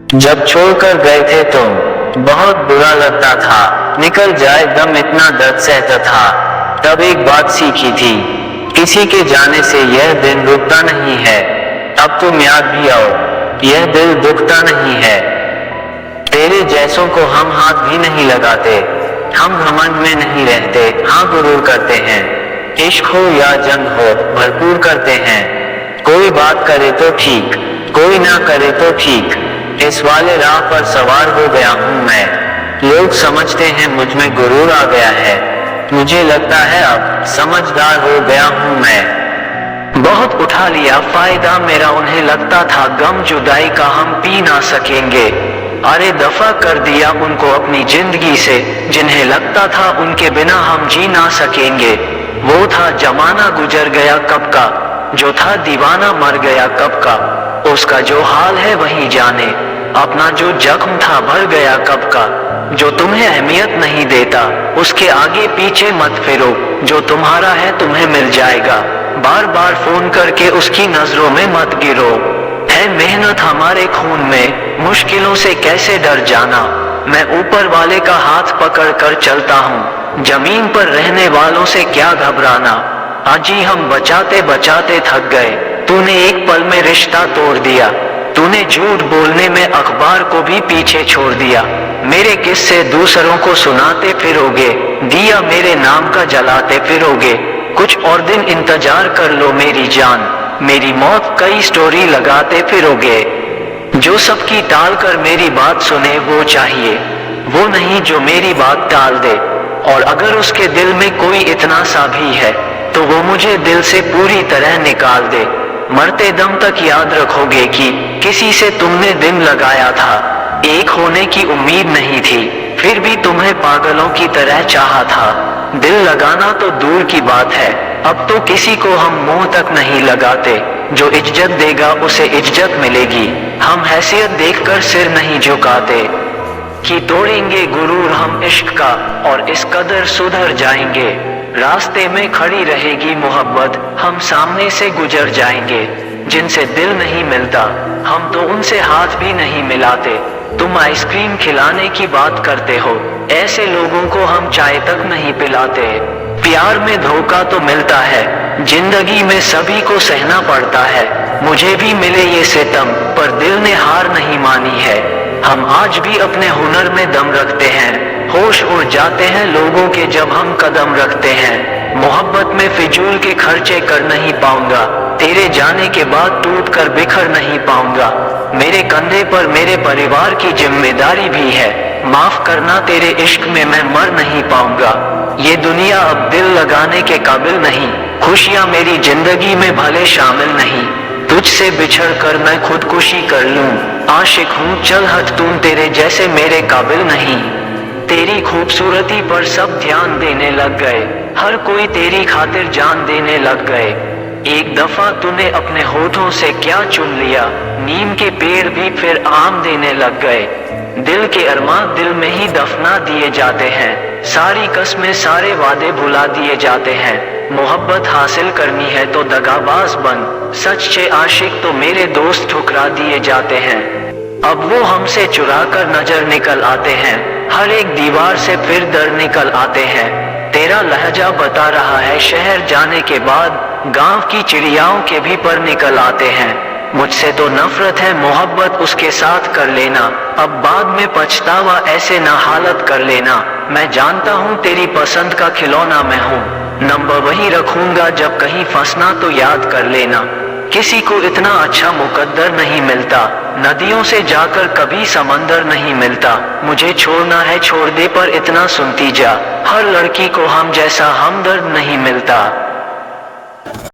जब छोड़कर गए थे तुम बहुत बुरा लगता था, निकल जाए दम इतना दर्द सहता था। तब एक बात सीखी थी, किसी के जाने से यह दिन रुकता नहीं है। अब तुम याद भी आओ, यह दिल दुखता नहीं है। तेरे जैसों को हम हाथ भी नहीं लगाते, हम घमंड में नहीं रहते, हाँ गुरूर करते हैं। इश्क हो या जंग हो भरपूर करते हैं। कोई बात करे तो ठीक, कोई ना करे तो ठीक, इस वाले राह पर सवार हो गया हूँ मैं। लोग समझते हैं मुझ में गुरूर आ गया है, मुझे लगता है अब समझदार हो गया हूँ मैं। बहुत उठा लिया फायदा मेरा, उन्हें लगता था गम जुदाई का हम पी ना सकेंगे। अरे दफा कर दिया उनको अपनी जिंदगी से, जिन्हें लगता था उनके बिना हम जी ना सकेंगे। वो था जमाना गुजर गया कब का, जो था दीवाना मर गया कब का। उसका जो हाल है वही जाने, अपना जो जख्म था भर गया कब का। जो तुम्हें अहमियत नहीं देता उसके आगे पीछे मत फिरो, जो तुम्हारा है तुम्हें मिल जाएगा। बार बार फोन करके उसकी नजरों में मत गिरो। है मेहनत हमारे खून में, मुश्किलों से कैसे डर जाना। मैं ऊपर वाले का हाथ पकड़ कर चलता हूँ, जमीन पर रहने वालों से क्या घबराना। आज ही हम बचाते बचाते थक गए, तूने एक पल में रिश्ता तोड़ दिया। तूने झूठ बोलने में अखबार को भी पीछे छोड़ दिया। मेरे किस्से दूसरों को सुनाते फिरोगे, दिया मेरे नाम का जलाते फिरोगे। कुछ और दिन इंतजार कर लो मेरी जान, मेरी मौत कई स्टोरी लगाते फिरोगे। जो सबकी टाल कर मेरी बात सुने वो चाहिए, वो नहीं जो मेरी बात टाल दे। और अगर उसके दिल में कोई इतना सा भी है तो वो मुझे दिल से पूरी तरह निकाल दे। मरते दम तक याद रखोगे कि किसी से तुमने दिल लगाया था। एक होने की उम्मीद नहीं थी, फिर भी तुम्हें पागलों की तरह चाहा था। दिल लगाना तो दूर की बात है, अब तो किसी को हम मुंह तक नहीं लगाते। जो इज्जत देगा उसे इज्जत मिलेगी, हम हैसियत देखकर सिर नहीं झुकाते। कि तोड़ेंगे गुरूर हम इश्क का और इस कदर सुधर जाएंगे। रास्ते में खड़ी रहेगी मोहब्बत, हम सामने से गुजर जाएंगे। जिनसे दिल नहीं मिलता हम तो उनसे हाथ भी नहीं मिलाते। तुम आइसक्रीम खिलाने की बात करते हो, ऐसे लोगों को हम चाय तक नहीं पिलाते। प्यार में धोखा तो मिलता है, जिंदगी में सभी को सहना पड़ता है। मुझे भी मिले ये सितम पर दिल ने हार नहीं मानी है। हम आज भी अपने हुनर में दम रखते हैं, होश उड़ जाते हैं लोगों के जब हम कदम रखते हैं। मोहब्बत में फिजूल के खर्चे कर नहीं पाऊंगा, तेरे जाने के बाद टूट कर बिखर नहीं पाऊंगा। मेरे कंधे पर मेरे परिवार की जिम्मेदारी भी है, माफ करना तेरे इश्क में मैं मर नहीं पाऊंगा। ये दुनिया अब दिल लगाने के काबिल नहीं, खुशियां मेरी जिंदगी में भले शामिल नहीं। तुझसे बिछड़ कर मैं खुदकुशी कर लूं, आशिक हूँ चल हट तुम तेरे जैसे मेरे काबिल नहीं। तेरी खूबसूरती पर सब ध्यान देने लग गए, हर कोई तेरी खातिर जान देने लग गए। एक दफा तूने अपने होठों से क्या चुन लिया, नीम के पेड़ भी फिर आम देने लग गए। दिल के अरमान दिल में ही दफना दिए जाते हैं, सारी कस्में सारे वादे भुला दिए जाते हैं। मोहब्बत हासिल करनी है तो दगाबाज बन, सच्चे आशिक तो मेरे दोस्त ठुकरा दिए जाते हैं। अब वो हमसे चुरा कर नजर निकल आते हैं, हर एक दीवार से फिर डर निकल आते हैं। तेरा लहजा बता रहा है शहर जाने के बाद गांव की चिड़ियाओं के भी पर निकल आते हैं। मुझसे तो नफरत है मोहब्बत उसके साथ कर लेना, अब बाद में पछतावा ऐसे ना हालत कर लेना। मैं जानता हूँ तेरी पसंद का खिलौना मैं हूँ, नंबर वही रखूंगा जब कहीं फंसना तो याद कर लेना। किसी को इतना अच्छा मुकद्दर नहीं मिलता, नदियों से जाकर कभी समंदर नहीं मिलता। मुझे छोड़ना है छोड़ दे पर इतना सुनती जा, हर लड़की को हम जैसा हमदर्द नहीं मिलता।